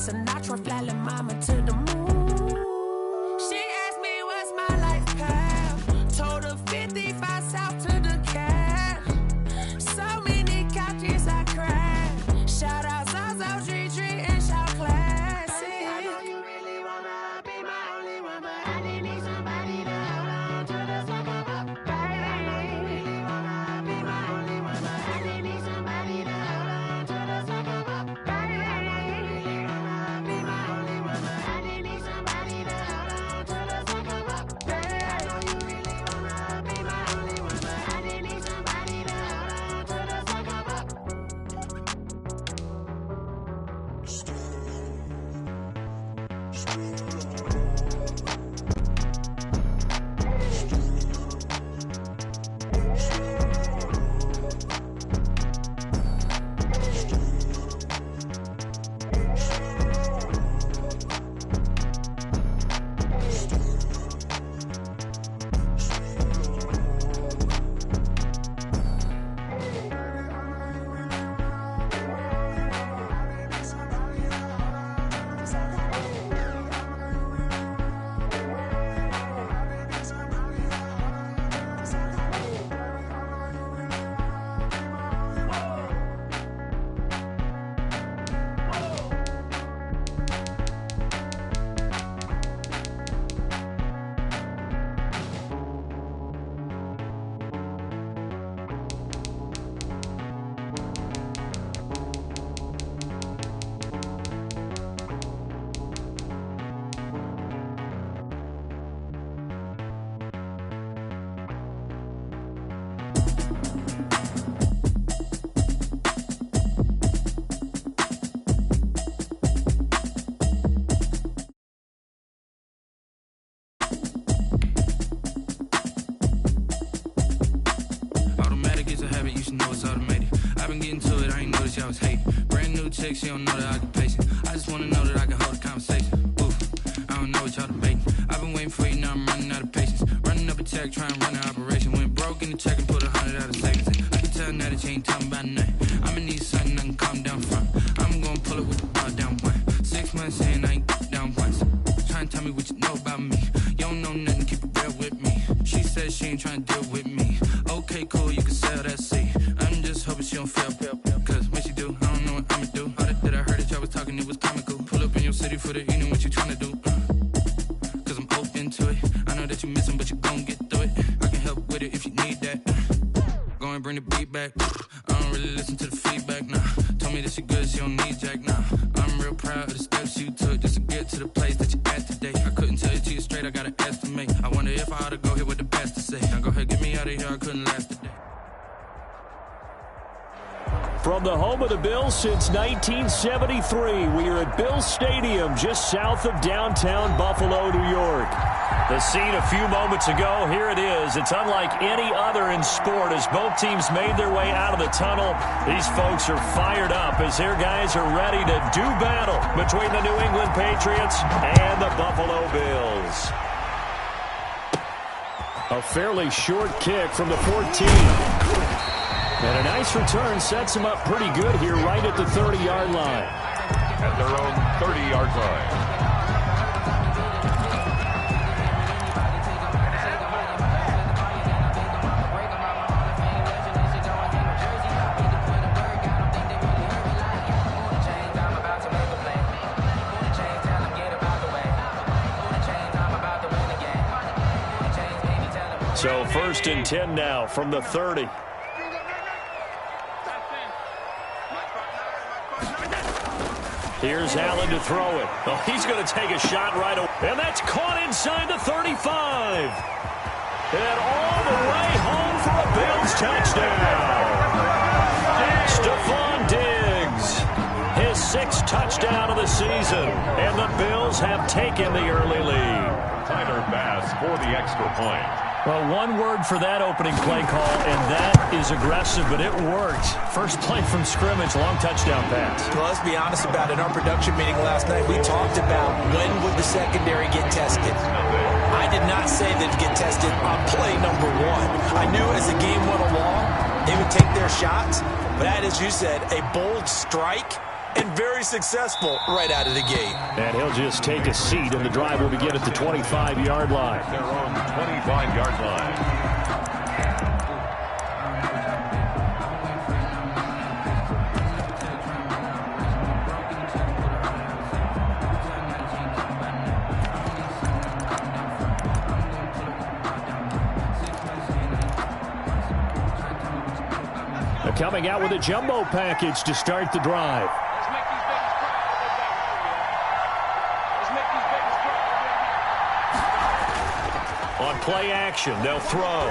Sinatra, flying mama to the moon. She asked me what's my life path. Told her 55 south to the cat. So many couches I cracked. Shout out Zazo, Tree, and shout classic. I know you really wanna be my only one, but I didn't need somebody to hold on to the sucker up. Baby, I know you really wanna be my only one, but I didn't need somebody to hold on to the sucker up. Baby, I know you really wanna be my only one, but I didn't need somebody to hold on to the sucker up. Baby, I know you really wanna be my only one, but I didn't need somebody to hold on to the sucker up. Automatic is a habit, you should know it's automated. I've been getting to it, I ain't noticed y'all was hating. Brand new chick, she don't know that I can pace it. I just wanna know that I can hold a conversation. Oof, I don't know what y'all debating. I've been waiting for you, now I'm running out of patience. Running up a check, trying to run an operation. Went broke in the check and put 100 out of savings. I can tell now that you ain't talking about nothing. I'ma need something I can calm down from. I'm gonna pull it with the ball down one. 6 months in, I ain't down once. Trying to tell me what you know about me. You don't know nothing, keep it real with me. She said she ain't trying to deal with me. Okay, cool, you can sell that seat. I'm just hoping she don't fail. Cause when she do, I don't know what I'ma do. All that I heard that y'all was talking, it was comical. Pull up in your city for the evening, what you tryna do? Cause I'm open to it. I know that you missing, but you gon' get through it. I can help with it if you need that. Go and bring the beat back. I don't really listen to the feedback, nah. Told me that she good, she don't need jack, nah. I'm real proud of the steps you took just to get to the place that you at today. I couldn't tell you to you straight, I gotta estimate. I wonder if I ought to go here with the best to say. Now go ahead, get me out of here, I couldn't last today. From the home of the Bills since 1973, we are at Bills Stadium just south of downtown Buffalo, New York. The scene a few moments ago, here it is. It's unlike any other in sport as both teams made their way out of the tunnel. These folks are fired up as their guys are ready to do battle between the New England Patriots and the Buffalo Bills. A fairly short kick from the 14. And a nice return sets them up pretty good here right at the 30-yard line. At their own 30-yard line. So 1st and 10 now from the 30. Here's Allen to throw it. Oh, he's going to take a shot right away. And that's caught inside the 35. And all the way home for a Bills touchdown. Stephon Diggs, his 6th touchdown of the season. And the Bills have taken the early lead. Tyler Bass for the extra point. Well, one word for that opening play call, and that is aggressive, but it worked. First play from scrimmage, long touchdown pass. Well, let's be honest about it. In our production meeting last night, we talked about when would the secondary get tested. I did not say they'd get tested on play number 1. I knew as the game went along, they would take their shots. But that, as you said, a bold strike and very successful right out of the gate. And he'll just take a seat, and the drive will begin at the 25-yard line. Their own 25-yard line. Coming out with a jumbo package to start the drive. On play action, they'll throw.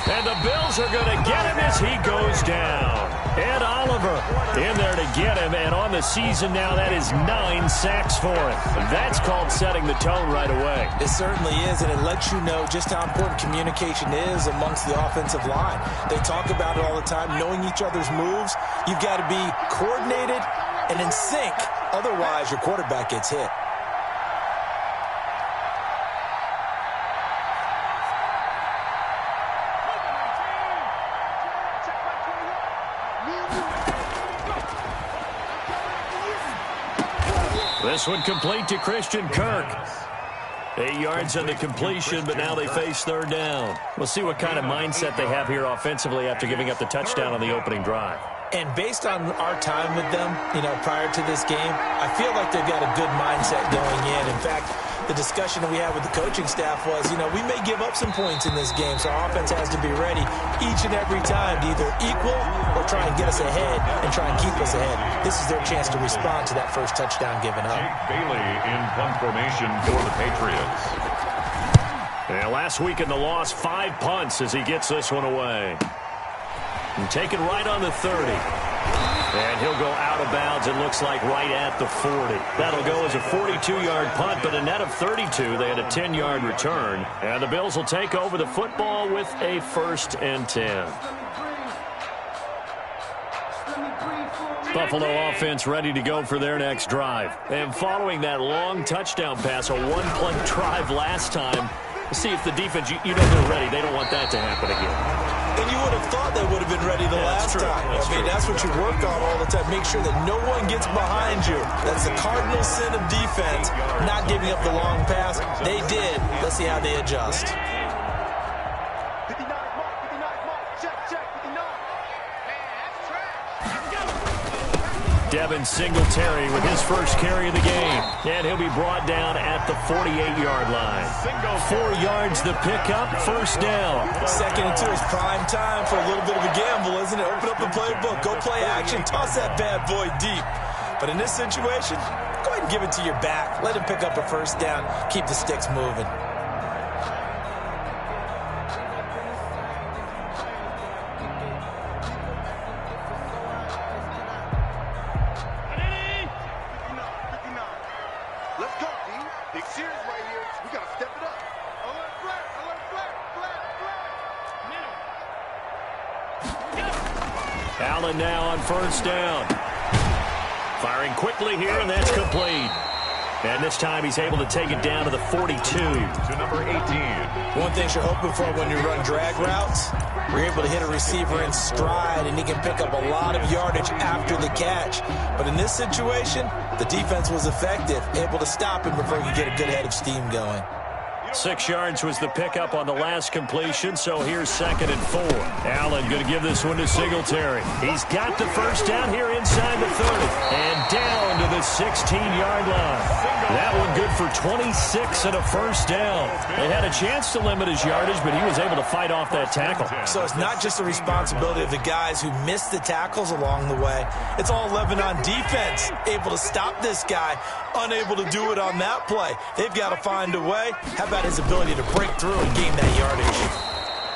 And the Bills are going to get him as he goes down. Ed Oliver in there to get him, and on the season now, that is 9 sacks for him. That's called setting the tone right away. It certainly is, and it lets you know just how important communication is amongst the offensive line. They talk about it all the time, knowing each other's moves. You've got to be coordinated and in sync. Otherwise, your quarterback gets hit. This one complete to Christian Kirk. 8 yards on the completion, but now they face third down. We'll see what kind of mindset they have here offensively after giving up the touchdown on the opening drive. And based on our time with them, prior to this game, I feel like they've got a good mindset going in. In fact, the discussion that we had with the coaching staff was, we may give up some points in this game, so our offense has to be ready each and every time to either equal or try and get us ahead and try and keep us ahead. This is their chance to respond to that first touchdown given up. Jake Bailey in punt formation for the Patriots. And last week in the loss, 5 punts as he gets this one away. And taken right on the 30. And he'll go out of bounds, it looks like, right at the 40. That'll go as a 42-yard punt, but a net of 32. They had a 10-yard return. And the Bills will take over the football with a 1st and 10. Buffalo offense ready to go for their next drive. And following that long touchdown pass, a one-play drive last time, see if the defense, they're ready. They don't want that to happen again. And you would have thought they would have been ready the last time. That's what you work on all the time. Make sure that no one gets behind you. That's the cardinal sin of defense, not giving up the long pass. They did. Let's see how they adjust. Devin Singletary with his first carry of the game. And he'll be brought down at the 48-yard line. 4 yards the pickup, 1st down. 2nd and 2 is prime time for a little bit of a gamble, isn't it? Open up the playbook, go play action, toss that bad boy deep. But in this situation, go ahead and give it to your back. Let him pick up a 1st down, keep the sticks moving. Allen now on 1st down. Firing quickly here, and that's complete. And this time he's able to take it down to the 42. To number 18. One thing you're hoping for when you run drag routes, you're able to hit a receiver in stride, and he can pick up a lot of yardage after the catch. But in this situation, the defense was effective, able to stop him before he could get a good head of steam going. 6 yards was the pickup on the last completion, so here's 2nd and 4. Allen going to give this one to Singletary. He's got the 1st down here inside the 30. And down to the 16-yard line. That one good for 26 and a 1st down. They had a chance to limit his yardage, but he was able to fight off that tackle. So it's not just the responsibility of the guys who missed the tackles along the way. It's all 11 on defense, able to stop this guy, unable to do it on that play. They've got to find a way. How about his ability to break through and gain that yardage?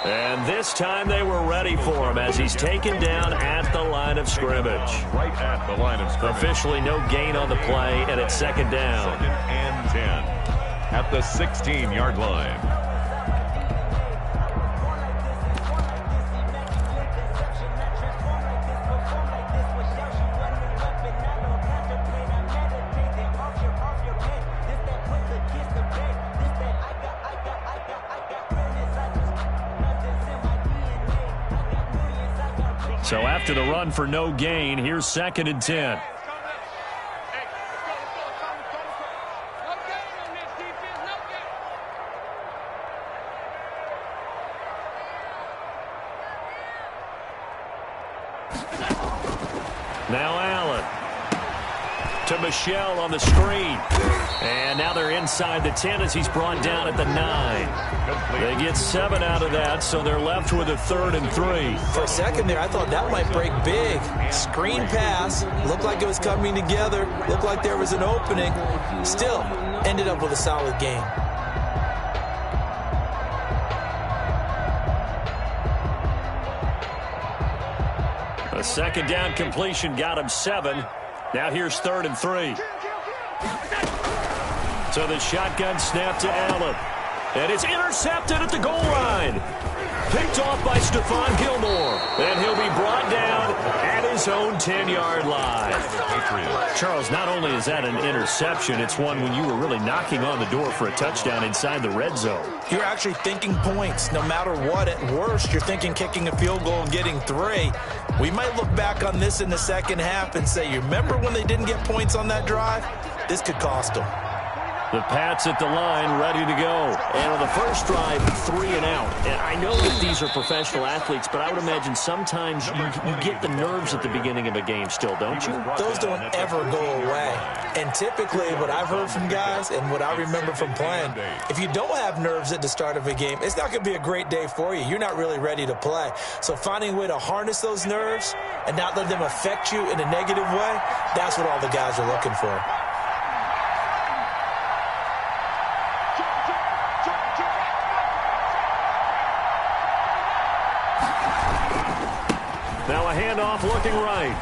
And this time they were ready for him as he's taken down at the line of scrimmage. Right at the line of scrimmage. Officially no gain on the play, and it's 2nd down. 2nd and 10 at the 16-yard line. So after the run for no gain, here's 2nd and 10. Now Allen to Michelle on the screen. And now they're inside the 10 as he's brought down at the 9. They get 7 out of that, so they're left with a 3rd and 3. For a second there, I thought that might break big. Screen pass. Looked like it was coming together. Looked like there was an opening. Still, ended up with a solid game. A 2nd down completion got him 7. Now here's 3rd and 3. So the shotgun snap to Allen. And it's intercepted at the goal line. Picked off by Stephon Gilmore. And he'll be brought down at his own 10-yard line. Charles, not only is that an interception, it's one when you were really knocking on the door for a touchdown inside the red zone. You're actually thinking points. No matter what, at worst, you're thinking kicking a field goal and getting 3. We might look back on this in the second half and say, you remember when they didn't get points on that drive? This could cost them. The Pats at the line, ready to go. And on the first drive, 3 and out. And I know that these are professional athletes, but I would imagine sometimes you get the nerves at the beginning of a game still, don't you? Those don't ever go away. And typically, what I've heard from guys and what I remember from playing, if you don't have nerves at the start of a game, it's not going to be a great day for you. You're not really ready to play. So finding a way to harness those nerves and not let them affect you in a negative way, that's what all the guys are looking for. Now a handoff looking right.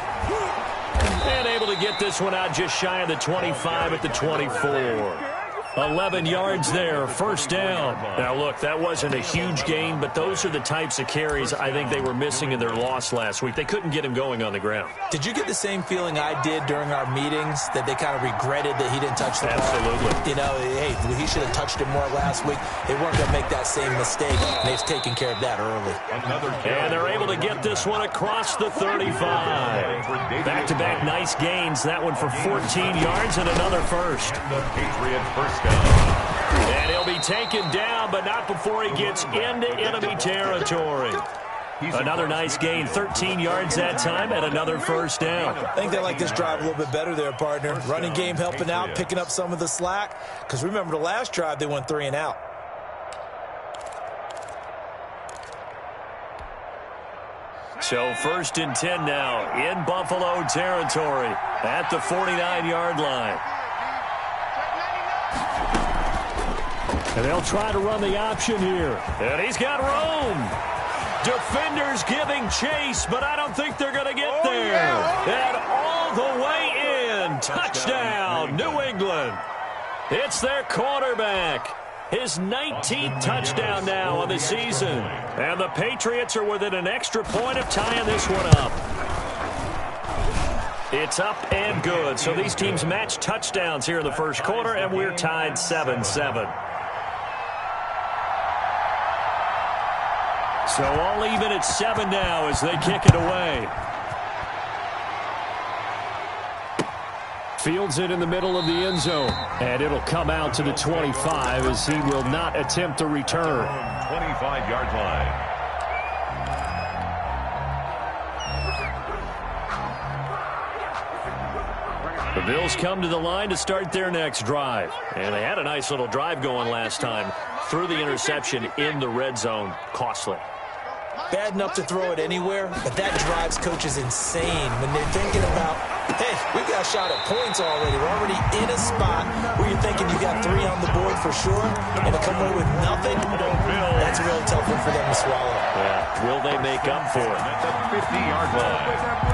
And able to get this one out just shy of the 25 at the 24. 11 yards there, 1st down. Now, look, that wasn't a huge gain, but those are the types of carries I think they were missing in their loss last week. They couldn't get him going on the ground. Did you get the same feeling I did during our meetings, that they kind of regretted that he didn't touch the ball? Absolutely. You know, hey, he should have touched it more last week. They weren't going to make that same mistake, and they've taken care of that early. And they're able to get this one across the 35. Back-to-back nice gains. That one for 14 yards and another first. The Patriots first down. And he'll be taken down, but not before he gets into enemy territory. Another nice gain, 13 yards that time, and another 1st down. I think they like this drive a little bit better there, partner. Running game helping out, picking up some of the slack. Because remember, the last drive, they went 3 and out. So 1st and 10 now in Buffalo territory at the 49-yard line. And they'll try to run the option here. And he's got room. Defenders giving chase, but I don't think they're going to get there. And all the way in. Touchdown, New England. It's their quarterback. His 19th touchdown now on the season. And the Patriots are within an extra point of tying this one up. It's up and good. So these teams match touchdowns here in the first quarter, and we're tied 7-7. So all even at 7 now as they kick it away. Fields it in the middle of the end zone. And it'll come out to the 25 as he will not attempt to return. 25-yard line. The Bills come to the line to start their next drive. And they had a nice little drive going last time. Threw the interception in the red zone. Costly. Bad enough to throw it anywhere, but that drives coaches insane when they're thinking about, hey, we've got a shot at points already. We're already in a spot where you're thinking you got 3 on the board for sure, and to come away with nothing, that's a real tough one for them to swallow. Yeah, will they make up for it? At the 50-yard line.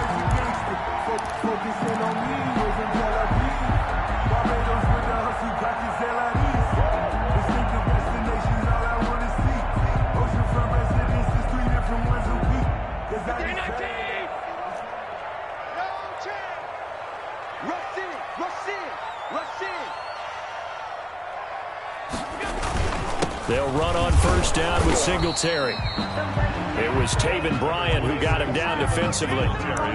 They'll run on first down with Singletary. It was Taven Bryan who got him down defensively.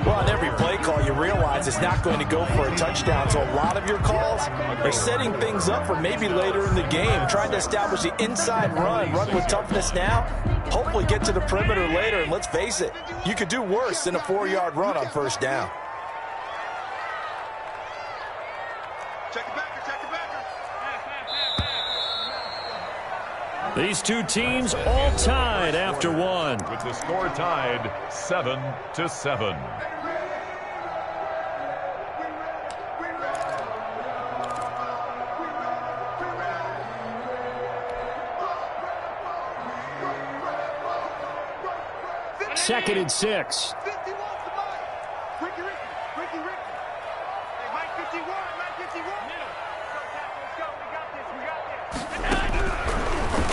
Well, on every play call, you realize it's not going to go for a touchdown. So a lot of your calls are setting things up for maybe later in the game, trying to establish the inside run with toughness now, hopefully get to the perimeter later. And let's face it, you could do worse than a 4-yard run on first down. These two teams all tied after one. With the score tied 7-7. Second and 6.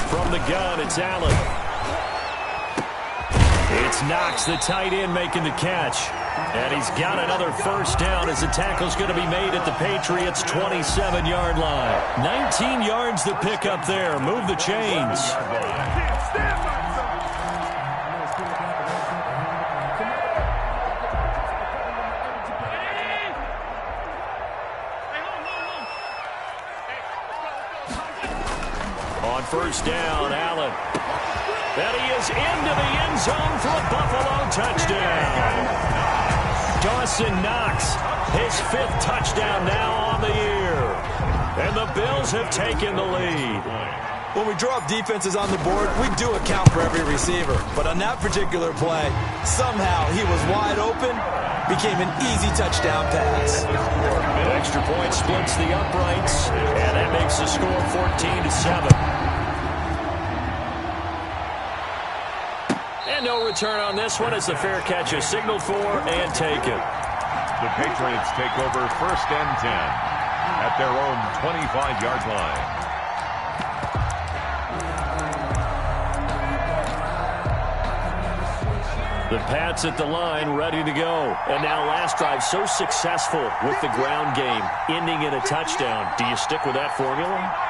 From the gun, it's Allen. It's Knox, the tight end, making the catch. And he's got another first down as the tackle's going to be made at the Patriots' 27-yard line. 19 yards to pick up there. Move the chains. On first down, Allen. And he is into the end zone for a Buffalo touchdown. Dawson Knox, his 5th touchdown now on the year. And the Bills have taken the lead. When we draw up defenses on the board, we do account for every receiver. But on that particular play, somehow he was wide open, became an easy touchdown pass. An extra point splits the uprights, and that makes the score 14-7. And no return on this one as the fair catch is signaled for and taken. The Patriots take over first and 10 at their own 25-yard line. The Pats at the line, ready to go. And now last drive so successful with the ground game, ending in a touchdown. Do you stick with that formula?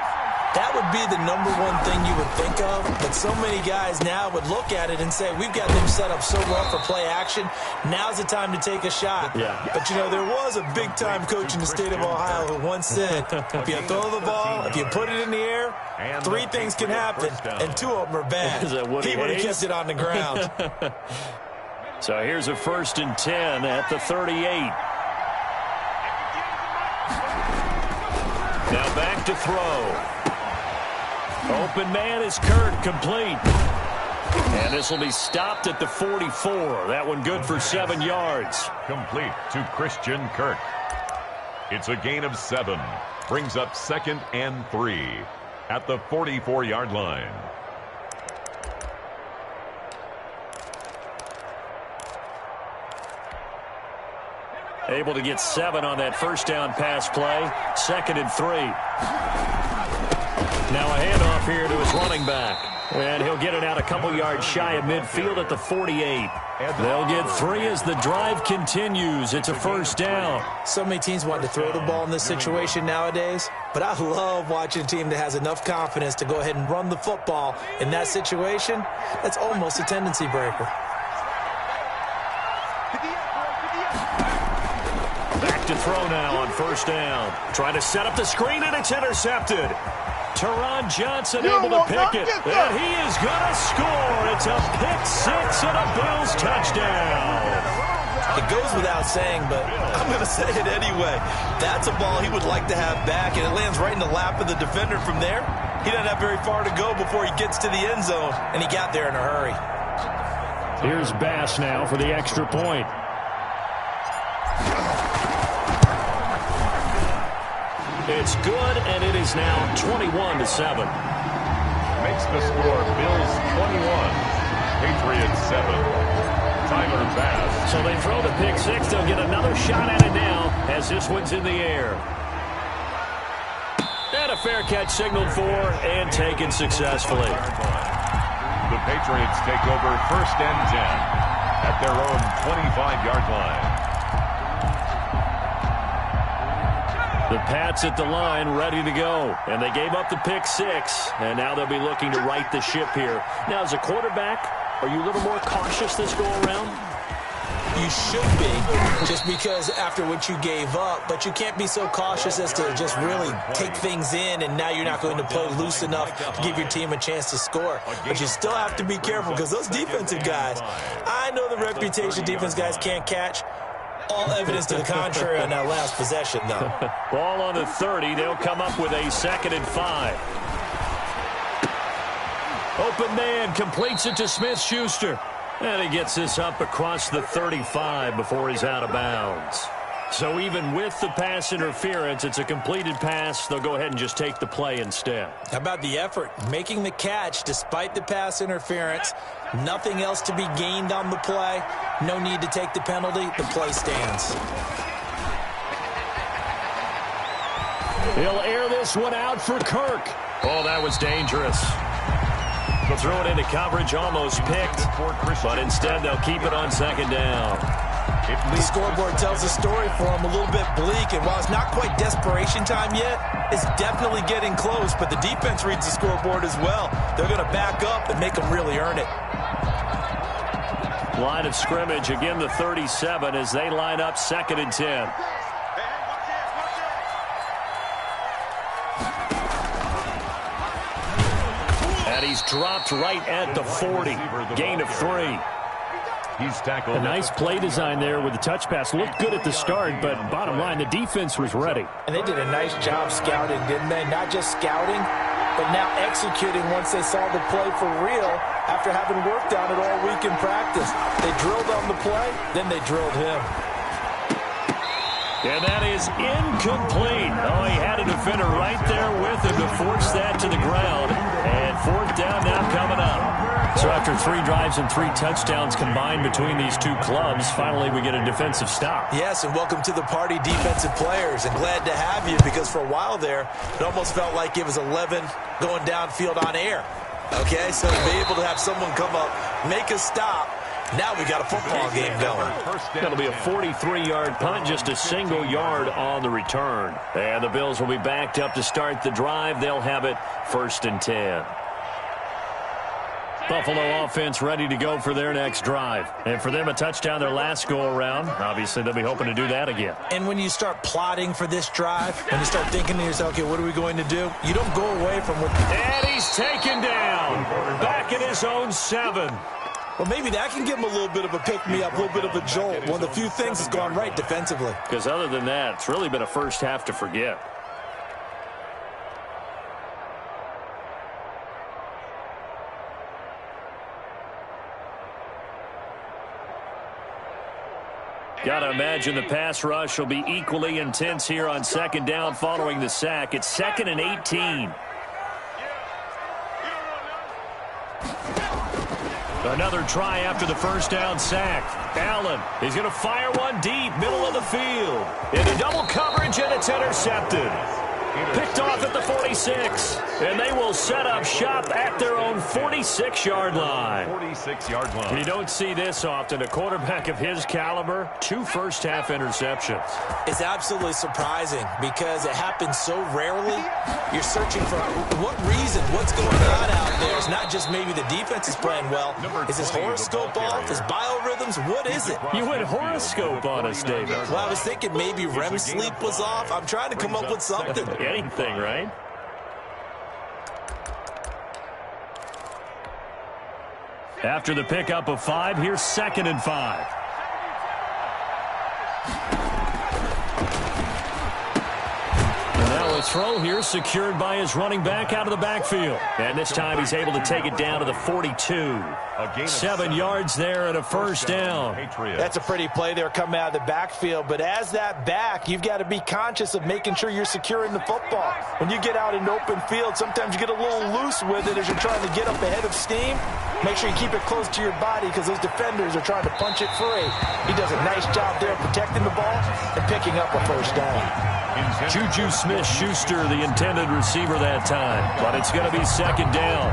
That would be the number one thing you would think of, but so many guys now would look at it and say, we've got them set up so well for play action, now's the time to take a shot. Yeah. But, you know, there was a big-time coach in the state of Ohio who once said, if you throw the ball, if you put it in the air, 3 things can happen, and 2 of them are bad. He would have kept it on the ground. So here's a 1st and 10 at the 38. Now back to throw. Open man is Kirk, complete. And this will be stopped at the 44. That one good for 7 yards. Complete to Christian Kirk. It's a gain of 7. Brings up 2nd and 3 at the 44-yard line. Able to get 7 on that first down pass play. 2nd and 3. Now a handoff here to his running back. And he'll get it out a couple yards shy of midfield at the 48. They'll get 3 as the drive continues. It's a first down. So many teams want to throw the ball in this situation nowadays, but I love watching a team that has enough confidence to go ahead and run the football in that situation. That's almost a tendency breaker. Back to throw now on first down. Trying to set up the screen, and it's intercepted. Teron Johnson able to pick it, and he is going to score. It's a pick 6 and a Bills touchdown. It goes without saying, but I'm going to say it anyway. That's a ball he would like to have back, and it lands right in the lap of the defender from there. He doesn't have very far to go before he gets to the end zone, and he got there in a hurry. Here's Bass now for the extra point. It's good, and it is now 21-7. Makes the score Bills 21, Patriots 7. Tyler Bass. So they throw the pick 6. They'll get another shot at it now as this one's in the air. And a fair catch signaled for and taken successfully. The Patriots take over first and 10 at their own 25-yard line. The Pats at the line, ready to go. And they gave up the pick 6, and now they'll be looking to right the ship here. Now, as a quarterback, are you a little more cautious this go-around? You should be, just because after what you gave up, but you can't be so cautious as to just really take things in, and now you're not going to play loose enough to give your team a chance to score. But you still have to be careful, because those defensive guys, I know the reputation defense guys can't catch. All evidence to the contrary on that last possession, though. Ball on the 30. They'll come up with a 2nd and 5. Open man completes it to Smith-Schuster. And he gets this up across the 35 before he's out of bounds. So even with the pass interference, it's a completed pass. They'll go ahead and just take the play instead. How about the effort? Making the catch despite the pass interference. Nothing else to be gained on the play. No need to take the penalty. The play stands. He'll air this one out for Kirk. Oh, that was dangerous. They'll throw it into coverage, almost picked, but instead they'll keep it on 2nd down. The scoreboard tells a story for him, a little bit bleak, and while it's not quite desperation time yet, it's definitely getting close, but the defense reads the scoreboard as well. They're going to back up and make them really earn it. Line of scrimmage, again the 37 as they line up 2nd and 10. And he's dropped right at the 40. Gain of 3. He's tackled. A nice play design there with the touch pass. Looked good at the start, but bottom line, the defense was ready. And they did a nice job scouting, didn't they? Not just scouting, but now executing once they saw the play for real after having worked on it all week in practice. They drilled on the play, then they drilled him. And that is incomplete. Oh, he had a defender right there with him to force that to the ground. And 4th down now coming up. So after 3 drives and 3 touchdowns combined between these two clubs, finally we get a defensive stop. Yes, and welcome to the party, defensive players. And glad to have you, because for a while there, it almost felt like it was 11 going downfield on air. Okay, so to be able to have someone come up, make a stop, now we got a football game going. That'll be a 43-yard punt, just a single yard on the return. And the Bills will be backed up to start the drive. They'll have it 1st and 10. Buffalo offense ready to go for their next drive. And for them, a touchdown their last go-around. Obviously, they'll be hoping to do that again. And when you start plotting for this drive, when you start thinking to yourself, okay, what are we going to do? You don't go away from what... And he's taken down. Back in his own 7. Well, maybe that can give him a little bit of a pick-me-up, a little bit of a jolt. One of the few things that's gone right defensively. Because other than that, it's really been a first half to forget. Got to imagine the pass rush will be equally intense here on 2nd down following the sack. It's 2nd and 18. Another try after the 1st down sack. Allen, he's going to fire one deep, middle of the field. Into double coverage, and it's intercepted. Picked off at the 46. And they will set up shop at their own 46-yard line. 46-yard line. You don't see this often. A quarterback of his caliber, 2 first-half interceptions. It's absolutely surprising because it happens so rarely. You're searching for what reason, what's going on out there. It's not just maybe the defense is playing well. Is his horoscope off? His biorhythms? What is it? You went horoscope on us, David. Well, I was thinking maybe REM sleep was off. I'm trying to come up with something. Anything, right? After the pickup of 5, here's 2nd and 5. And now a throw here secured by his running back out of the backfield. And this time he's able to take it down to the 42. 7 yards there and a 1st down. That's a pretty play there coming out of the backfield. But as that back, you've got to be conscious of making sure you're securing the football. When you get out in open field, sometimes you get a little loose with it as you're trying to get up ahead of steam. Make sure you keep it close to your body because those defenders are trying to punch it free. He does a nice job there protecting the ball and picking up a 1st down. Juju Smith-Schuster, the intended receiver that time. But it's going to be 2nd down.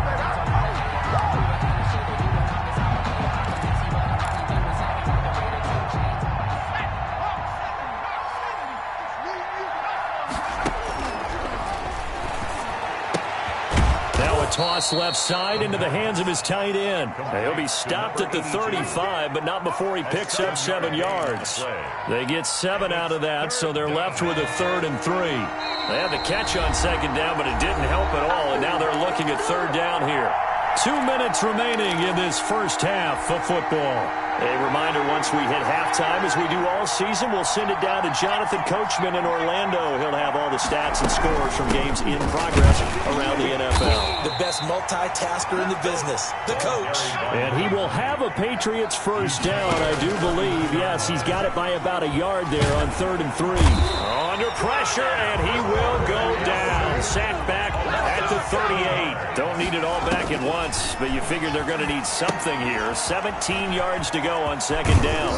Toss left side into the hands of his tight end. He'll be stopped at the 35, but not before he picks up 7 yards. They get 7 out of that, so they're left with a 3rd and 3. They had the catch on 2nd down, but it didn't help at all, and now they're looking at 3rd down here. 2 minutes remaining in this first half of football. A reminder, once we hit halftime, as we do all season, we'll send it down to Jonathan Coachman in Orlando. He'll have all the stats and scores from games in progress around the NFL. The best multitasker in the business, the coach. And he will have a Patriots first down, I do believe. Yes, he's got it by about a yard there on 3rd and 3. Under pressure, and he will go down. Sacked back at the 38. Don't need it all back at once, but you figure they're going to need something here. 17 yards to go on 2nd down.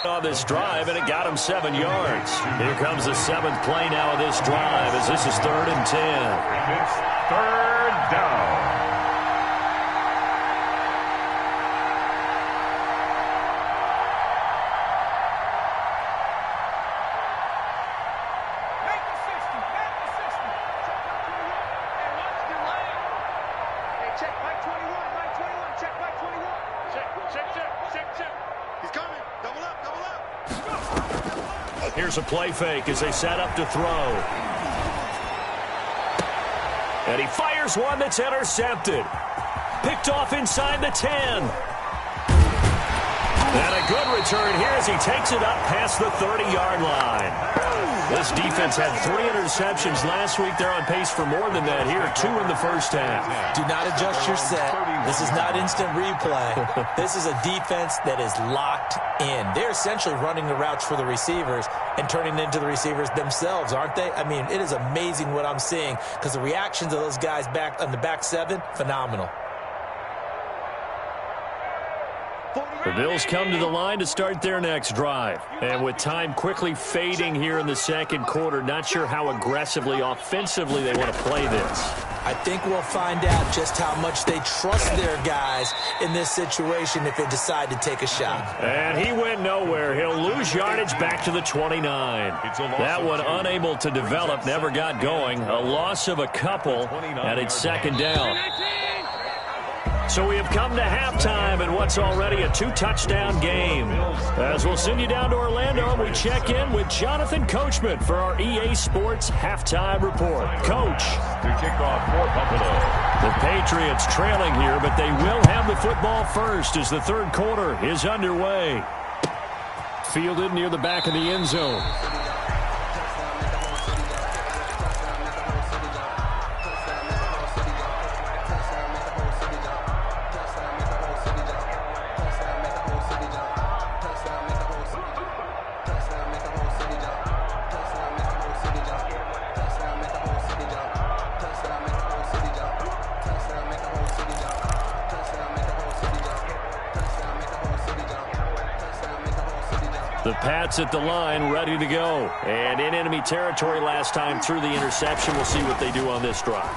On this drive, and it got him 7 yards. Here comes the 7th play now of this drive, as this is 3rd and 10. It's 3rd down. Here's a play fake as they set up to throw. And he fires one that's intercepted. Picked off inside the 10. And a good return here as he takes it up past the 30-yard line. This defense had 3 interceptions last week. They're on pace for more than that here. 2 in the first half. Do not adjust your set. This is not instant replay. This is a defense that is locked in. They're essentially running the routes for the receivers and turning into the receivers themselves, aren't they? I mean, it is amazing what I'm seeing because the reactions of those guys back on the back 7, phenomenal. The Bills come to the line to start their next drive. And with time quickly fading here in the 2nd quarter, not sure how aggressively, offensively they want to play this. I think we'll find out just how much they trust their guys in this situation if they decide to take a shot. And he went nowhere. He'll lose yardage back to the 29. That one unable to develop, never got going. A loss of a couple, and it's 2nd down. So we have come to halftime in what's already a 2-touchdown game. As we'll send you down to Orlando, and we check in with Jonathan Coachman for our EA Sports Halftime Report. Coach. To kick off for Buffalo. The Patriots trailing here, but they will have the football first as the 3rd quarter is underway. Fielded near the back of the end zone. The Pats at the line, ready to go. And in enemy territory last time through the interception. We'll see what they do on this drive.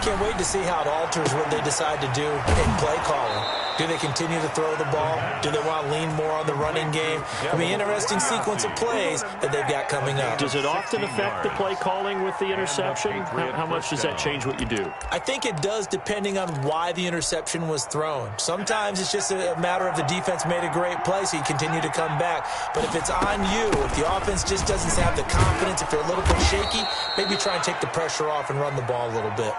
Can't wait to see how it alters what they decide to do in play calling. Do they continue to throw the ball? Do they want to lean more on the running game? I mean, interesting sequence of plays that they've got coming up. Does it often affect the play calling with the interception? How much does that change what you do? I think it does depending on why the interception was thrown. Sometimes it's just a matter of the defense made a great play, so you continue to come back. But if it's on you, if the offense just doesn't have the confidence, if they're a little bit shaky, maybe try and take the pressure off and run the ball a little bit.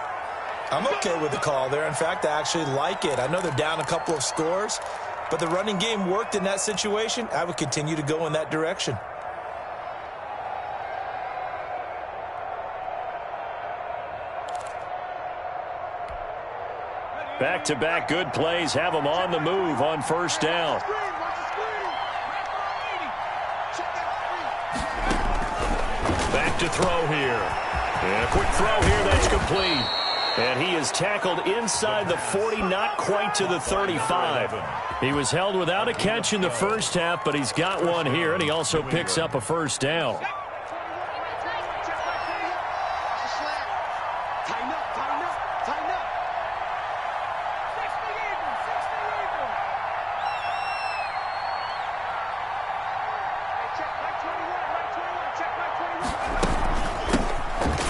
I'm okay with the call there. In fact, I actually like it. I know they're down a couple of scores, but the running game worked in that situation. I would continue to go in that direction. Back-to-back good plays have them on the move on first down. Back to throw here. And a quick throw here that's complete. And he is tackled inside the 40, not quite to the 35. He was held without a catch in the first half, but he's got one here, and he also picks up a first down.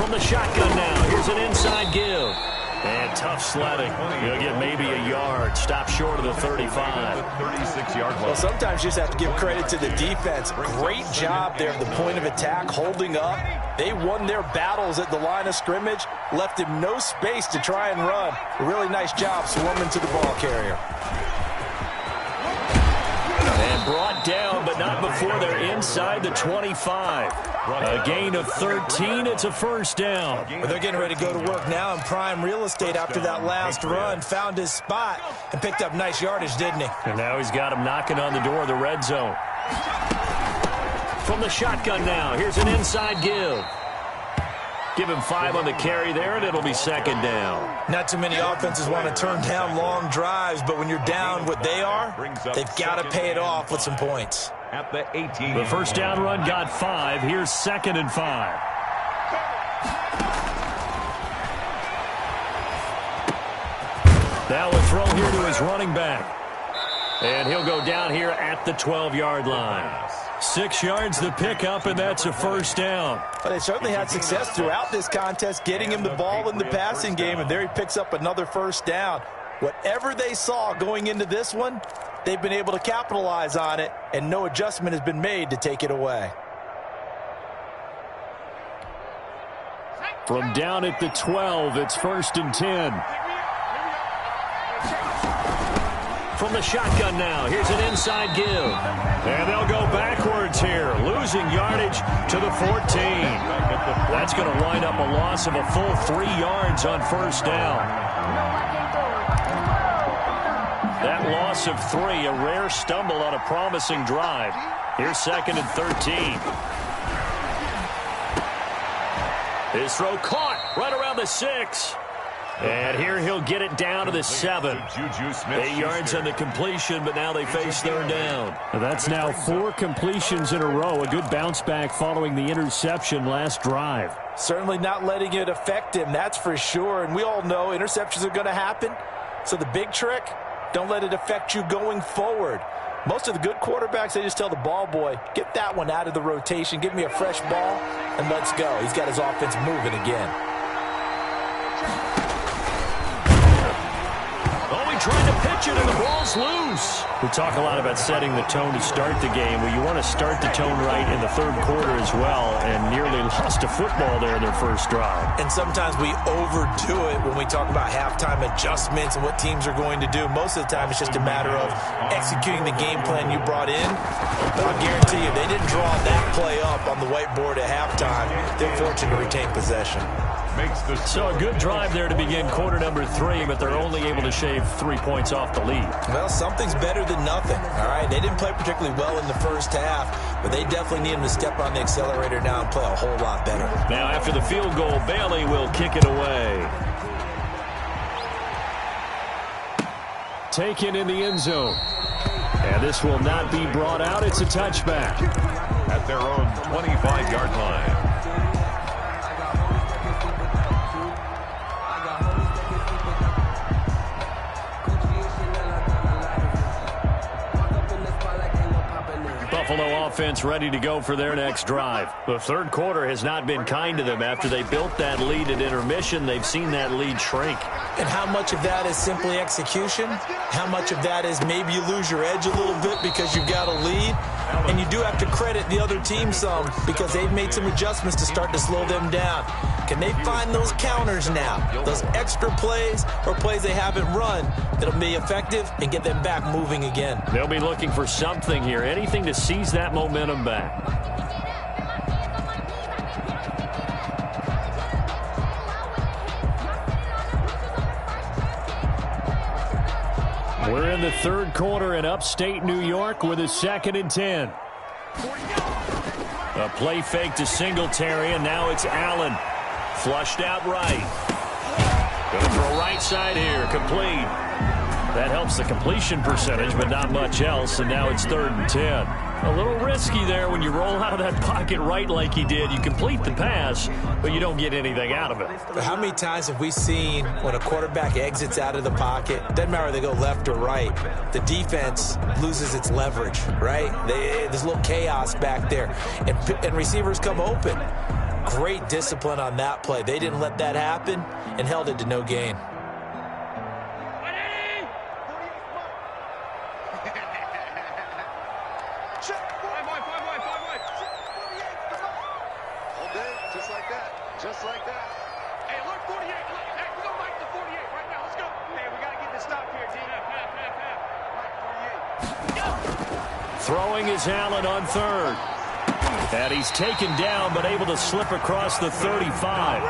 From the shotgun now, here's an inside give. And tough sledding. He'll get maybe a yard. Stop short of the 35. 36-yard line. Well, sometimes you just have to give credit to the defense. Great job there at the point of attack, holding up. They won their battles at the line of scrimmage, left him no space to try and run. A really nice job swarming to the ball carrier. And brought down, but not before they're inside the 25. A gain of 13. It's a first down. Well, they're getting ready to go to work now in prime real estate after that last run. Found his spot and picked up nice yardage, didn't he? And now he's got him knocking on the door of the red zone. From the shotgun now, here's an inside give. Give him 5 on the carry there, and it'll be second down. Not too many offenses want to turn down long drives, but when you're down what they are, they've got to pay it off with some points. At the 18. The first down run got 5. Here's 2nd and 5. Now a throw here to his running back. And he'll go down here at the 12-yard line. 6 yards the pickup, and that's a first down. But they certainly had success throughout this contest, getting him the ball in the passing game, and there he picks up another first down. Whatever they saw going into this one, they've been able to capitalize on it, and no adjustment has been made to take it away. From down at the 12, it's 1st and 10. From the shotgun now, here's an inside give. And they'll go backwards here, losing yardage to the 14. That's going to wind up a loss of a full 3 yards on first down. That loss of 3, a rare stumble on a promising drive. Here's 2nd and 13. His throw caught right around the 6. And here he'll get it down to the 7. 8 yards on the completion, but now they face 3rd down. That's now 4 completions in a row. A good bounce back following the interception last drive. Certainly not letting it affect him, that's for sure. And we all know interceptions are going to happen. So the big trick, don't let it affect you going forward. Most of the good quarterbacks, they just tell the ball boy, get that one out of the rotation, give me a fresh ball, and let's go. He's got his offense moving again. Trying to pitch it, and the ball's loose. We talk a lot about setting the tone to start the game. Well, you want to start the tone right in the 3rd quarter as well, and nearly lost a football there in their first drive. And sometimes we overdo it when we talk about halftime adjustments and what teams are going to do. Most of the time, it's just a matter of executing the game plan you brought in. But I'll guarantee you, they didn't draw that play up on the whiteboard at halftime. They're fortunate to retain possession. So a good drive there to begin quarter number 3, but they're only able to shave 3 points off the lead. Well, something's better than nothing, all right? They didn't play particularly well in the first half, but they definitely need them to step on the accelerator now and play a whole lot better. Now after the field goal, Bailey will kick it away. Taken in the end zone. And this will not be brought out. It's a touchback. At their own 25-yard line. Buffalo offense ready to go for their next drive. The 3rd quarter has not been kind to them. After they built that lead at intermission, they've seen that lead shrink. And how much of that is simply execution? How much of that is maybe you lose your edge a little bit because you've got a lead? And you do have to credit the other team some because they've made some adjustments to start to slow them down. Can they find those counters now, those extra plays or plays they haven't run that'll be effective and get them back moving again? They'll be looking for something here, anything to seize that momentum back. We're in the 3rd quarter in upstate New York with a 2nd and 10. A play fake to Singletary, and now it's Allen. Flushed out right. Going for a right side here, complete. That helps the completion percentage, but not much else, and now it's 3rd and 10. A little risky there when you roll out of that pocket right like he did. You complete the pass, but you don't get anything out of it. But how many times have we seen when a quarterback exits out of the pocket, doesn't matter if they go left or right, the defense loses its leverage, right? There's a little chaos back there, and receivers come open. Great discipline on that play. They didn't let that happen and held it to no gain. Just like that. Hey, look, 48. Hey, we're going back to 48 right now. Let's go. Hey, we got to get this stop here, D. Right, 48. Throwing is Allen on third. And he's taken down, but able to slip across the 35.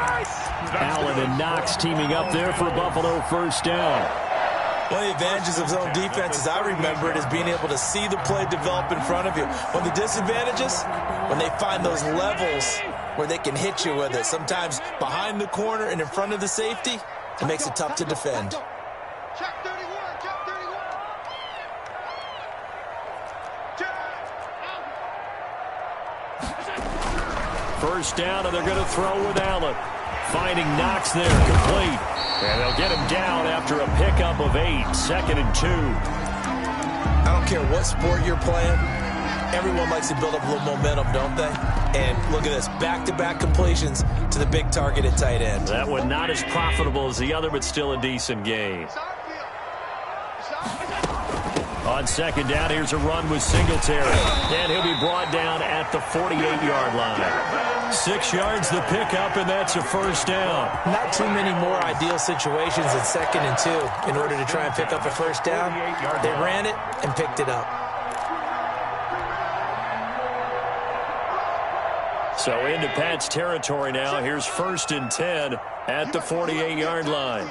Allen and Knox teaming up there for Buffalo first down. One of the advantages of zone defense, as I remember it, is being able to see the play develop in front of you. One of the disadvantages, when they find those levels where they can hit you with it, sometimes behind the corner and in front of the safety, it makes it tough to defend. Check 31, check 31. First down, and they're going to throw with Allen. Finding Knox there, complete. And they'll get him down after a pickup of 8, 2nd and 2. I don't care what sport you're playing. Everyone likes to build up a little momentum, don't they? And look at this, back-to-back completions to the big target at tight end. That one not as profitable as the other, but still a decent gain. On second down, here's a run with Singletary. And he'll be brought down at the 48-yard line. 6 yards the pickup, and that's a first down. Not too many more ideal situations at 2nd and 2 in order to try and pick up a first down. They ran it and picked it up. So into Pat's territory now. Here's 1st and 10 at the 48-yard line.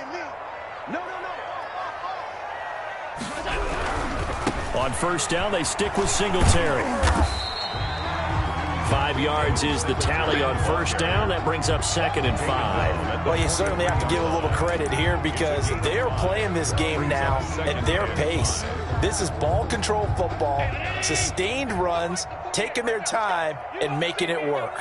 On first down, they stick with Singletary. 5 yards is the tally on first down. That brings up 2nd and 5. Well, you certainly have to give a little credit here because they are playing this game now at their pace. This is ball control football, sustained runs, taking their time, and making it work.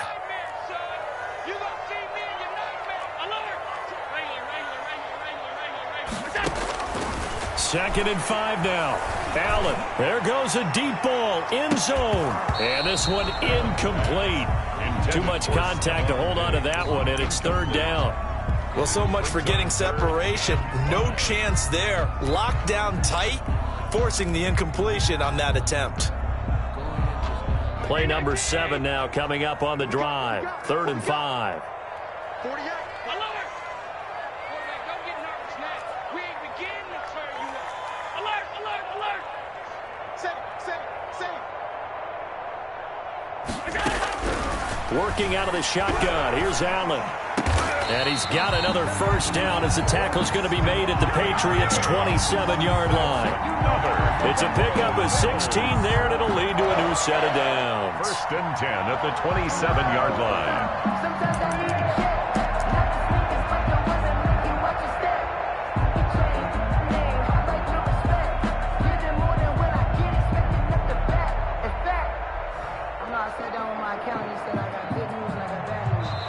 Second and 5 now. Allen, there goes a deep ball, end zone. And this one incomplete. Too much contact to hold on to that one, and it's 3rd down. Well, so much for getting separation. No chance there. Locked down tight, forcing the incompletion on that attempt. Play number 7 now coming up on the drive. 3rd and 5. 48. Don't get nervous now. We ain't beginning to clear you up. Alert, alert, alert. Working out of the shotgun. Here's Allen. And he's got another first down as the tackle's going to be made at the Patriots' 27-yard line. It's a pickup of 16 there, and it'll lead to a new set of downs. 1st and 10 at the 27-yard line.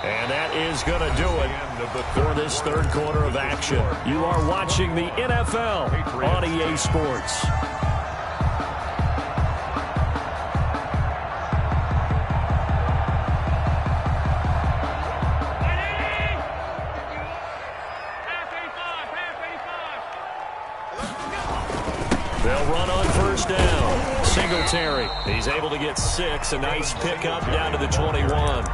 And that is going to do it for this 3rd quarter of action. You are watching the NFL on EA Sports. They'll run on first down. Singletary. He's able to get 6. A nice pickup down to the 21.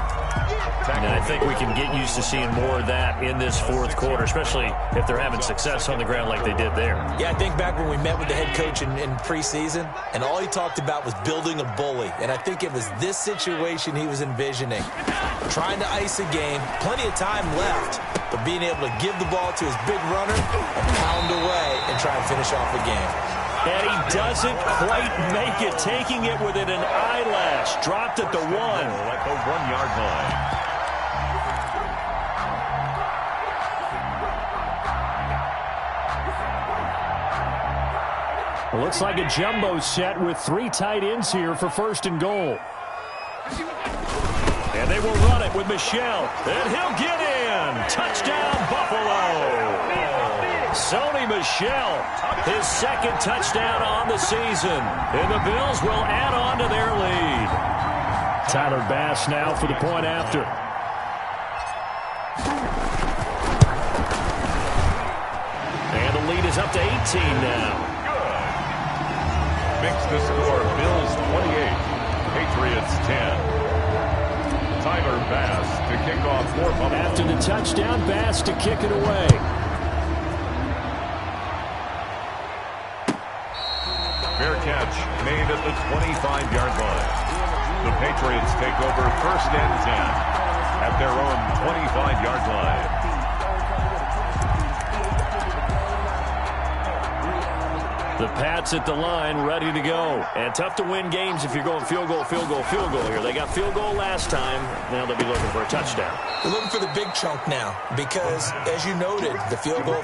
And I think we can get used to seeing more of that in this 4th quarter, especially if they're having success on the ground like they did there. Yeah, I think back when we met with the head coach in preseason, and all he talked about was building a bully. And I think it was this situation he was envisioning. Trying to ice a game, plenty of time left, but being able to give the ball to his big runner and pound away and try and finish off the game. And he doesn't quite make it, taking it within an eyelash. Dropped at the 1. At the 1-yard line. Looks like a jumbo set with 3 tight ends here for 1st and goal. And they will run it with Michel. And he'll get in. Touchdown, Buffalo. Sony Michel, his 2nd touchdown on the season. And the Bills will add on to their lead. Tyler Bass now for the point after. And the lead is up to 18 now. Good. Makes the score Bills 28, Patriots 10. Tyler Bass to kick off for Buffalo. After the touchdown, Bass to kick it away. Fair catch made at the 25-yard line. The Patriots take over 1st and 10 at their own 25-yard line. The Pats at the line, ready to go. And tough to win games if you're going field goal, field goal, field goal here. They got field goal last time. Now they'll be looking for a touchdown. They're looking for the big chunk now because, as you noted, the field goal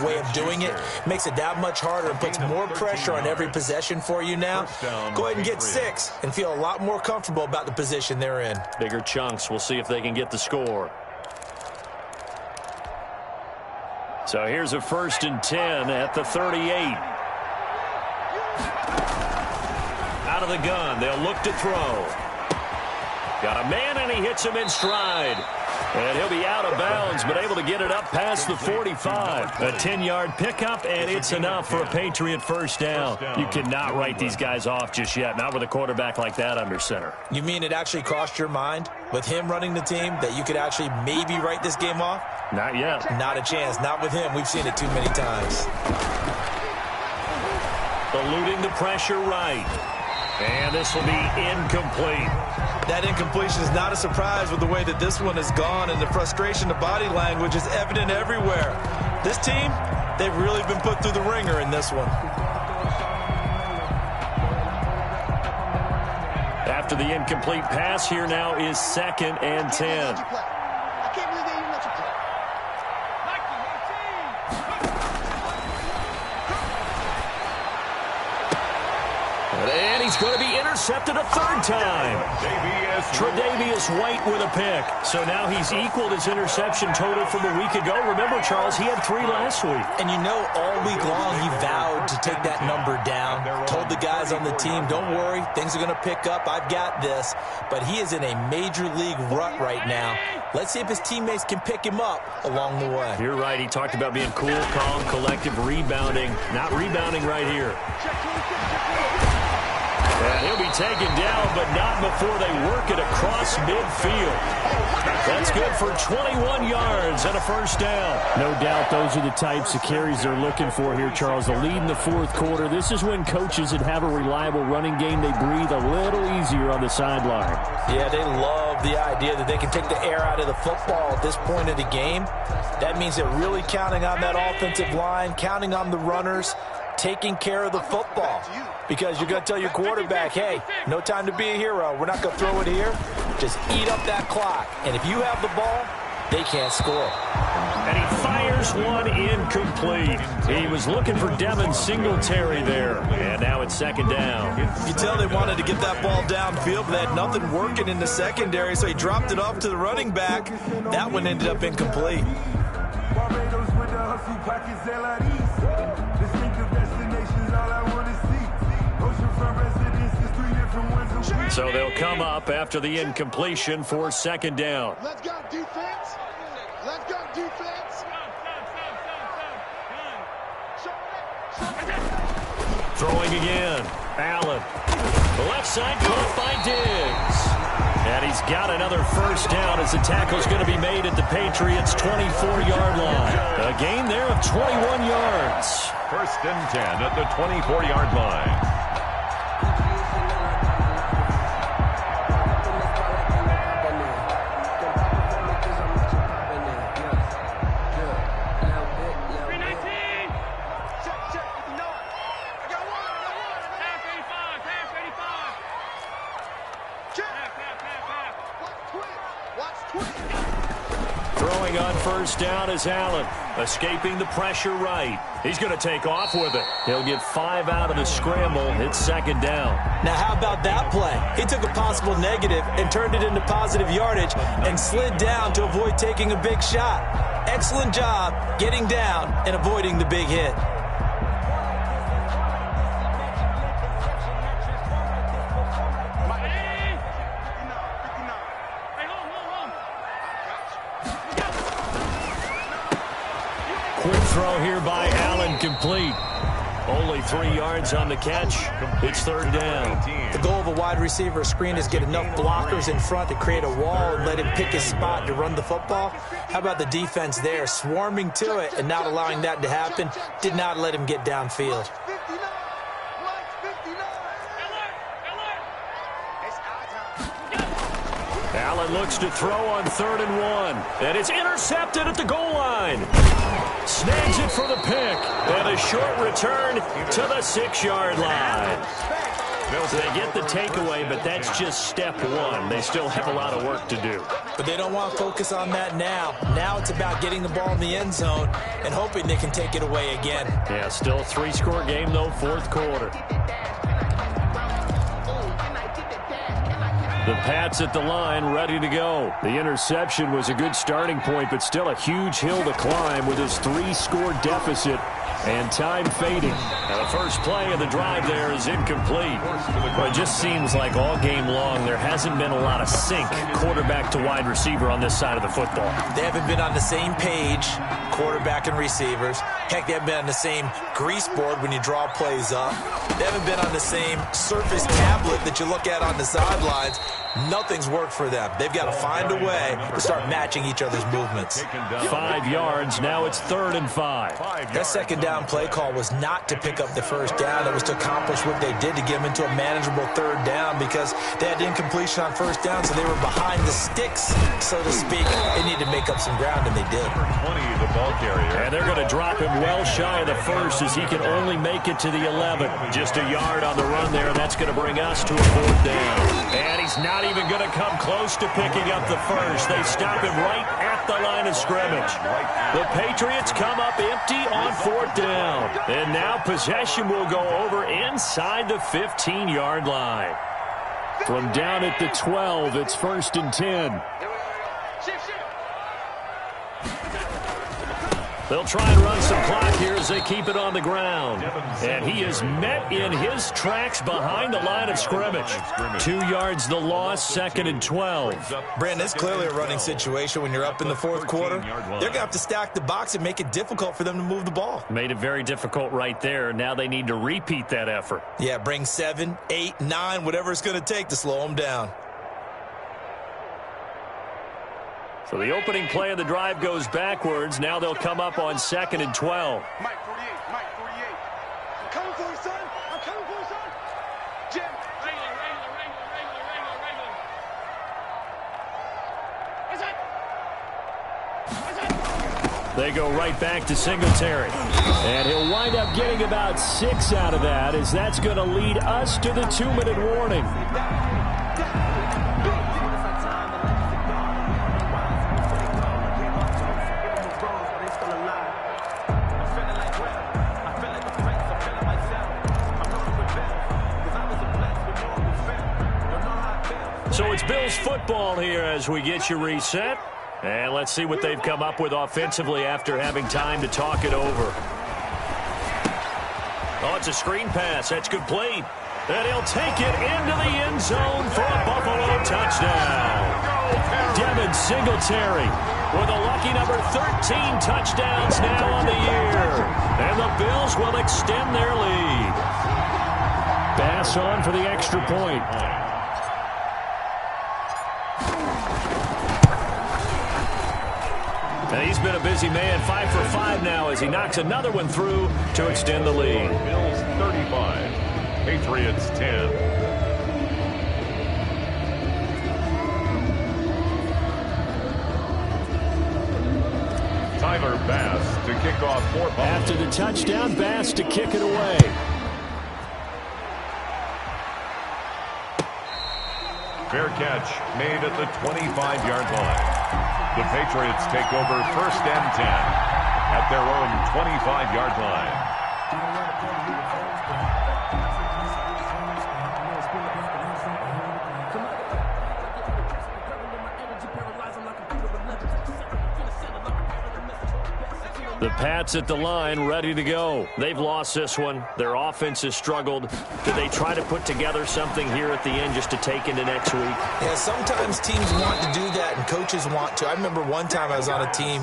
way of doing it makes it that much harder and puts more pressure on every possession for you now. Go ahead and get 6 and feel a lot more comfortable about the position they're in. Bigger chunks. We'll see if they can get the score. So here's a 1st and 10 at the 38. Out of the gun. They'll look to throw. Got a man, and he hits him in stride. And he'll be out of bounds, but able to get it up past the 45. A 10-yard pickup, and it's enough for a Patriot 1st down. You cannot write these guys off just yet, not with a quarterback like that under center. You mean it actually crossed your mind with him running the team that you could actually maybe write this game off? Not yet. Not a chance. Not with him. We've seen it too many times. Eluding the pressure right. And this will be incomplete. That incompletion is not a surprise with the way that this one has gone, and the frustration, the body language is evident everywhere. This team, they've really been put through the ringer in this one. After the incomplete pass, here now is 2nd and 10. And he's going to be intercepted a 3rd time. Tre'Davious White with a pick. So now he's equaled his interception total from a week ago. Remember, Charles, he had 3 last week. And you know, all week long he vowed to take that number down. Told the guys on the team, don't worry, things are going to pick up. I've got this. But he is in a major league rut right now. Let's see if his teammates can pick him up along the way. You're right. He talked about being cool, calm, collective, rebounding. Not rebounding right here. And he'll be taken down, but not before they work it across midfield. That's good for 21 yards and a 1st down. No doubt those are the types of carries they're looking for here, Charles. The lead in the 4th quarter. This is when coaches that have a reliable running game, they breathe a little easier on the sideline. Yeah, they love the idea that they can take the air out of the football at this point of the game. That means they're really counting on that offensive line, counting on the runners, taking care of the football. Because you're going to tell your quarterback, hey, no time to be a hero. We're not going to throw it here. Just eat up that clock. And if you have the ball, they can't score. And he fires one incomplete. He was looking for Devin Singletary there. And now it's 2nd down. You tell they wanted to get that ball downfield, but they had nothing working in the secondary, so he dropped it off to the running back. That one ended up incomplete. So they'll come up after the incompletion for 2nd down. Let's go, defense. Let's go, defense. Throwing again. Allen. The left side caught by Diggs. And he's got another 1st down as the tackle's going to be made at the Patriots' 24-yard line. A gain there of 21 yards. 1st and 10 at the 24-yard line. Throwing on 1st down is Allen. Escaping the pressure right. He's going to take off with it. He'll get 5 out of the scramble. It's 2nd down. Now, how about that play? He took a possible negative and turned it into positive yardage and slid down to avoid taking a big shot. Excellent job getting down and avoiding the big hit. Quick throw here by Allen, complete. Only 3 yards on the catch. It's third down. The goal of a wide receiver screen is get enough blockers in front to create a wall and let him pick his spot to run the football. How about the defense there, swarming to it and not allowing that to happen? Did not let him get downfield. Allen looks to throw on 3rd and 1. And it's intercepted at the goal line. Snags it for the pick. And a short return to the 6-yard line. So they get the takeaway, but that's just step one. They still have a lot of work to do. But they don't want to focus on that now. Now it's about getting the ball in the end zone and hoping they can take it away again. Yeah, still a 3-score game, though, 4th quarter. The Pats at the line, ready to go. The interception was a good starting point, but still a huge hill to climb with his 3-score deficit and time fading. Now the first play of the drive there is incomplete. Well, it just seems like all game long there hasn't been a lot of sync quarterback to wide receiver on this side of the football. They haven't been on the same page, quarterback and receivers. Heck, they haven't been on the same grease board when you draw plays up. They haven't been on the same Surface tablet that you look at on the sidelines. Nothing's worked for them. They've got to find a way to start matching each other's movements. 5 yards. Now it's 3rd and 5. That second down play call was not to pick up the first down. It was to accomplish what they did to get them into a manageable 3rd down because they had incompletion on 1st down, so they were behind the sticks, so to speak. They needed to make up some ground, and they did. 20, the ball carrier. And they're going to drop him well shy of the 1st as he can only make it to the 11. Just a yard on the run there, and that's going to bring us to a 4th down. And he's not even going to come close to picking up the 1st. They stop him right at the line of scrimmage. The Patriots come up empty on 4th down. And now possession will go over inside the 15-yard line. From down at the 12, it's 1st and 10. They'll try and run some clock here as they keep it on the ground. And he is met in his tracks behind the line of scrimmage. 2 yards the loss, 2nd and 12. Brandon, it's clearly a running situation when you're up in the 4th quarter. They're going to have to stack the box and make it difficult for them to move the ball. Made it very difficult right there. Now they need to repeat that effort. Yeah, bring 7, 8, 9, whatever it's going to take to slow them down. So the opening play of the drive goes backwards. Now they'll come up on 2nd and 12. Mike 48, Mike 48. I'm coming for you, son. I'm coming for you, son. Jim. Wrangler. Is it? They go right back to Singletary. And he'll wind up getting about 6 out of that, as that's going to lead us to the 2-minute warning. So it's Bills football here as we get you reset. And let's see what they've come up with offensively after having time to talk it over. Oh, it's a screen pass. That's complete. And he'll take it into the end zone for a Buffalo touchdown. Devin Singletary with a lucky number 13 touchdowns now on the year. And the Bills will extend their lead. Bass on for the extra point. And he's been a busy man, 5 for 5 now as he knocks another one through to extend the lead. Bills 35, Patriots 10. Tyler Bass to kick off for Buffalo. After the touchdown, Bass to kick it away. Fair catch made at the 25-yard line. The Patriots take over 1st and 10 at their own 25-yard line. The Pats at the line, ready to go. They've lost this one. Their offense has struggled. Do they try to put together something here at the end just to take into next week? Yeah, sometimes teams want to do that and coaches want to. I remember one time I was on a team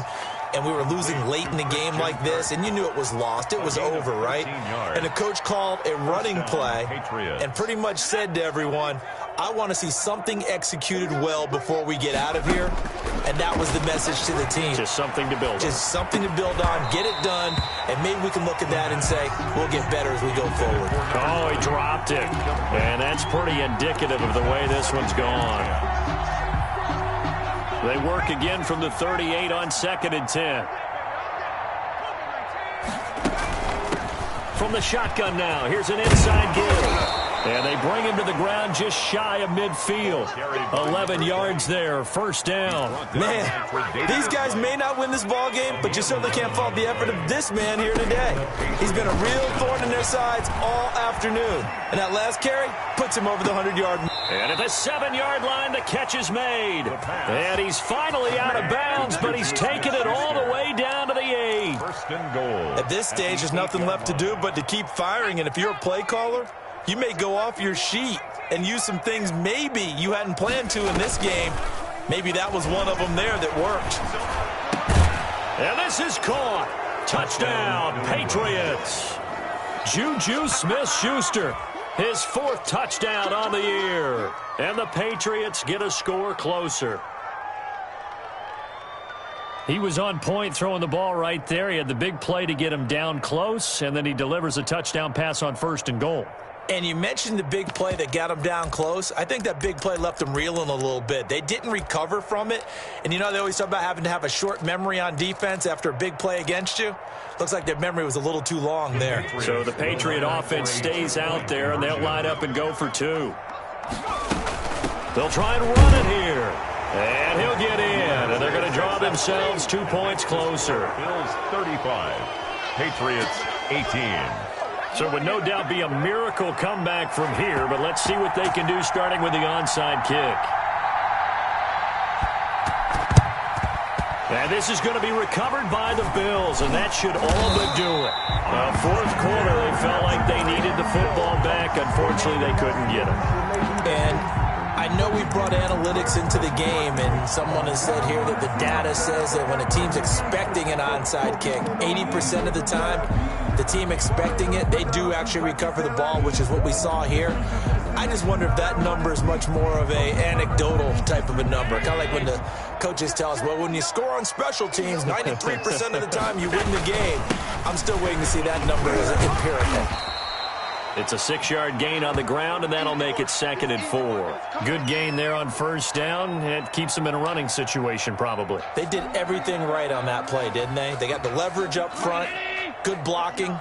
and we were losing late in the game like this, and you knew it was lost. It was over, right? And the coach called a running play and pretty much said to everyone, I want to see something executed well before we get out of here. And that was the message to the team. Just something to build on. Just something to build on, get it done, and maybe we can look at that and say, we'll get better as we go forward. Oh, he dropped it. And that's pretty indicative of the way this one's gone. They work again from the 38 on 2nd and 10. From the shotgun now, here's an inside give. And they bring him to the ground just shy of midfield. 11 yards there, first down. Man, these guys may not win this ball game, but you certainly can't fault the effort of this man here today. He's been a real thorn in their sides all afternoon. And that last carry puts him over the 100-yard mark. And at the 7-yard line, the catch is made. And he's finally out of bounds, but he's taken it all the way down to the 8. First and goal. At this stage, there's nothing left to do but to keep firing. And if you're a play caller, you may go off your sheet and use some things maybe you hadn't planned to in this game. Maybe that was one of them there that worked. And this is caught. Touchdown, Patriots. Juju Smith-Schuster, his 4th touchdown on the year. And the Patriots get a score closer. He was on point throwing the ball right there. He had the big play to get him down close, and then he delivers a touchdown pass on 1st and goal. And you mentioned the big play that got him down close. I think that big play left them reeling a little bit. They didn't recover from it. And you know they always talk about having to have a short memory on defense after a big play against you. Looks like their memory was a little too long there. So the Patriot offense stays out there, and they'll line up and go for 2. They'll try and run it here. And he'll get in. And they're going to draw themselves 2 points closer. Bills 35, Patriots 18. So it would no doubt be a miracle comeback from here, but let's see what they can do starting with the onside kick. And this is going to be recovered by the Bills, and that should all but do it. 4th quarter, they felt like they needed the football back. Unfortunately, they couldn't get it. And I know we brought analytics into the game, and someone has said here that the data says that when a team's expecting an onside kick, 80% of the time, the team expecting it, they do actually recover the ball, which is what we saw here. I just wonder if that number is much more of a anecdotal type of a number. Kind of like when the coaches tell us, well, when you score on special teams, 93% of the time you win the game. I'm still waiting to see that number as empirical. It's a 6-yard gain on the ground, and that'll make it 2nd and 4. Good gain there on 1st down. It keeps them in a running situation, probably. They did everything right on that play, didn't they? They got the leverage up front, good blocking,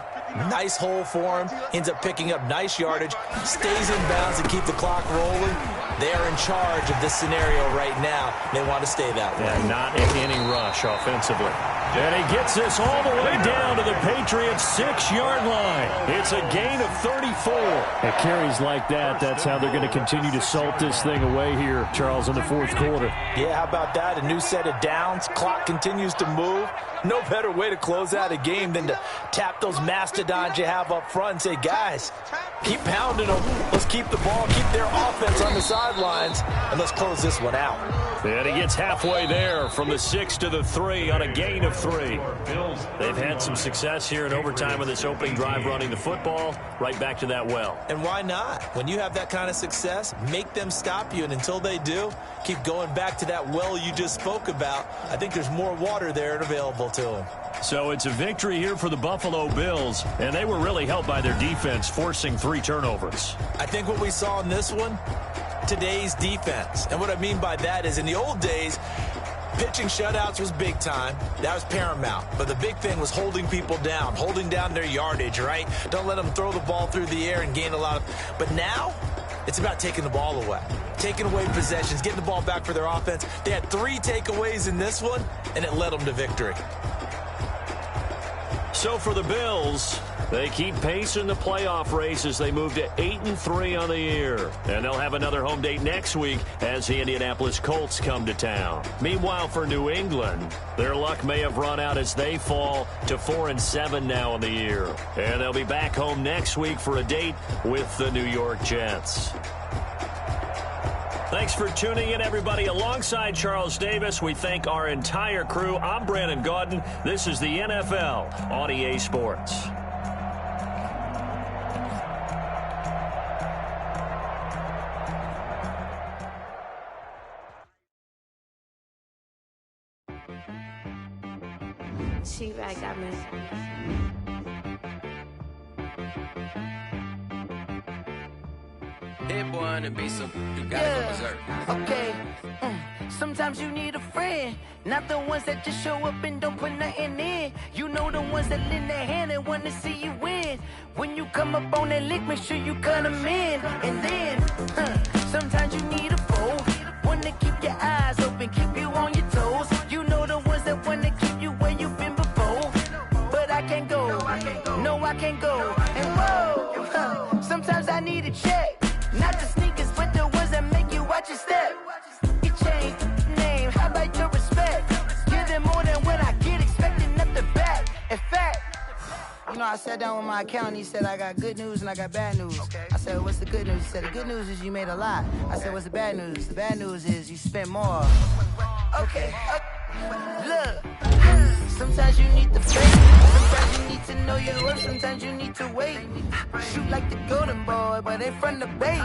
nice hole for him. Ends up picking up nice yardage, stays in bounds to keep the clock rolling. They are in charge of this scenario right now. They want to stay that way. Yeah, not in any rush offensively. And he gets this all the way down to the Patriots' 6-yard line. It's a gain of 34. At carries like that, that's how they're going to continue to salt this thing away here, Charles, in the 4th quarter. Yeah, how about that? A new set of downs. Clock continues to move. No better way to close out a game than to tap those mastodons you have up front and say, guys, keep pounding them. Let's keep the ball, keep their offense on the sidelines, and let's close this one out. And he gets halfway there from the 6 to the 3 on a gain of 3. They've had some success here in overtime with this opening drive running the football. Right back to that well. And why not? When you have that kind of success, make them stop you. And until they do, keep going back to that well you just spoke about. I think there's more water there and available to them. So it's a victory here for the Buffalo Bills, and they were really helped by their defense, forcing 3 turnovers. I think what we saw in this one, today's defense. And what I mean by that is in the old days, pitching shutouts was big time. That was paramount. But the big thing was holding people down, holding down their yardage, right? Don't let them throw the ball through the air and gain a lot of... But now, it's about taking the ball away. Taking away possessions, getting the ball back for their offense. They had 3 takeaways in this one, and it led them to victory. So for the Bills, they keep pace in the playoff race as they move to 8-3 on the year. And they'll have another home date next week as the Indianapolis Colts come to town. Meanwhile, for New England, their luck may have run out as they fall to 4-7 now in the year. And they'll be back home next week for a date with the New York Jets. Thanks for tuning in, everybody. Alongside Charles Davis, we thank our entire crew. I'm Brandon Gaudin. This is the NFL on EA Sports. She-Rag got me. Hit boy on the beat, so you gotta go berserk. Okay. Sometimes you need a friend, not the ones that just show up and don't put nothing in. You know the ones that lend their hand and want to see you win. When you come up on that lick, make sure you cut them in. And then, sometimes you need a foe, one to keep your eyes open, keep you on your toes. You know the ones that want to keep you where you've been before. But I can't go, no I can't go. And whoa, sometimes I need a check. Not the sneakers, but the ones that make you watch your step. You change name, how about your respect? Give them more than what I get, expecting nothing back. In fact, you know, I sat down with my accountant, he said I got good news and I got bad news. I said, what's the good news? He said, the good news is you made a lot. I said, what's the bad news? The bad news is you spent more. Okay, look, sometimes you need the faith, sometimes you need to know your worth, sometimes you need to wait. Shoot like the golden boy, but they from the bay.